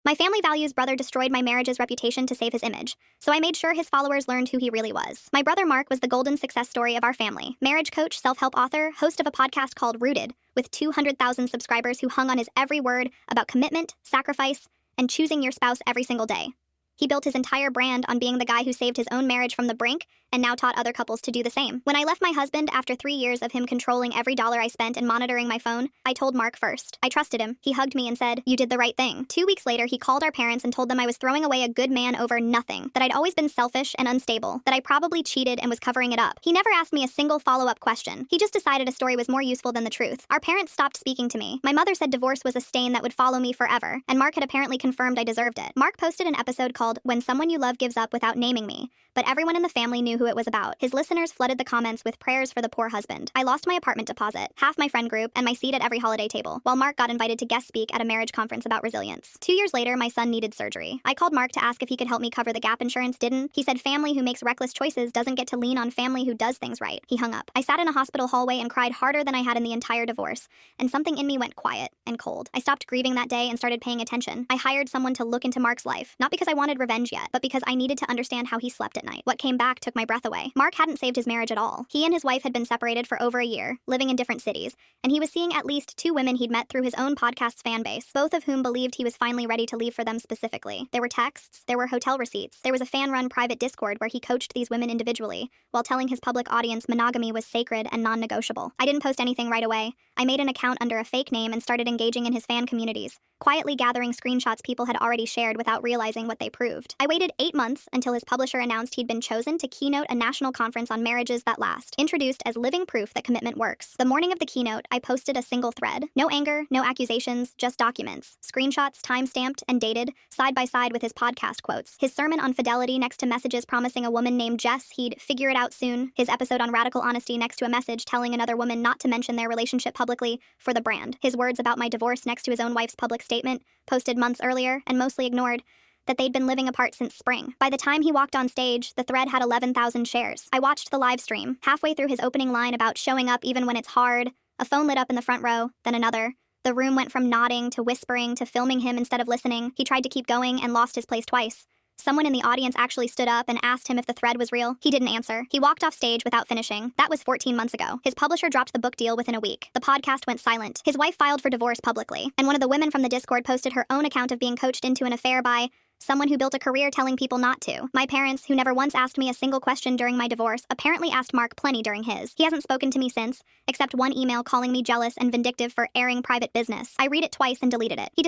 My family values brother destroyed my marriage's reputation to save his image, so I made sure his followers learned who he really was. My brother Mark was the golden success story of our family. Marriage coach, self-help author, host of a podcast called Rooted, with 200,000 subscribers who hung on his every word about commitment, sacrifice, and choosing your spouse every single day. He built his entire brand on being the guy who saved his own marriage from the brink and now taught other couples to do the same. When I left my husband after 3 years of him controlling every dollar I spent and monitoring my phone, I told Mark first. I trusted him. He hugged me and said, "You did the right thing." 2 weeks later, he called our parents and told them I was throwing away a good man over nothing, that I'd always been selfish and unstable, that I probably cheated and was covering it up. He never asked me a single follow-up question. He just decided a story was more useful than the truth. Our parents stopped speaking to me. My mother said divorce was a stain that would follow me forever, and Mark had apparently confirmed I deserved it. Mark posted an episode called When Someone You Love Gives Up without naming me, but everyone in the family knew who it was about. His listeners flooded the comments with prayers for the poor husband. I lost my apartment deposit, half my friend group, and my seat at every holiday table, while Mark got invited to guest speak at a marriage conference about resilience. 2 years later, my son needed surgery. I called Mark to ask if he could help me cover the gap insurance didn't. He said family who makes reckless choices doesn't get to lean on family who does things right. He hung up. I sat in a hospital hallway and cried harder than I had in the entire divorce, and something in me went quiet and cold. I stopped grieving that day and started paying attention. I hired someone to look into Mark's life, not because I wanted revenge yet, but because I needed to understand how he slept at night. What came back took my breath away. Mark hadn't saved his marriage at all. He and his wife had been separated for over a year, living in different cities, and he was seeing at least 2 women he'd met through his own podcast's fan base, both of whom believed he was finally ready to leave for them specifically. There were texts, there were hotel receipts, there was a fan-run private Discord where he coached these women individually, while telling his public audience monogamy was sacred and non-negotiable. I didn't post anything right away. I made an account under a fake name and started engaging in his fan communities, quietly gathering screenshots people had already shared without realizing what they proved. I waited 8 months until his publisher announced he'd been chosen to keynote a national conference on marriages that last, introduced as living proof that commitment works. The morning of the keynote, I posted a single thread. No anger, no accusations, just documents. Screenshots, time-stamped and dated, side by side with his podcast quotes. His sermon on fidelity next to messages promising a woman named Jess he'd figure it out soon. His episode on radical honesty next to a message telling another woman not to mention their relationship publicly for the brand. His words about my divorce next to his own wife's public statement, posted months earlier and mostly ignored, that they'd been living apart since spring. By the time he walked on stage, the thread had 11,000 shares. I watched the live stream. Halfway through his opening line about showing up even when it's hard, a phone lit up in the front row, then another. The room went from nodding to whispering to filming him instead of listening. He tried to keep going and lost his place twice. Someone in the audience actually stood up and asked him if the thread was real. He didn't answer. He walked off stage without finishing. That was 14 months ago. His publisher dropped the book deal within a week. The podcast went silent. His wife filed for divorce publicly, and one of the women from the Discord posted her own account of being coached into an affair by someone who built a career telling people not to. My parents, who never once asked me a single question during my divorce, apparently asked Mark plenty during his. He hasn't spoken to me since, except one email calling me jealous and vindictive for airing private business. I read it twice and deleted it. He decided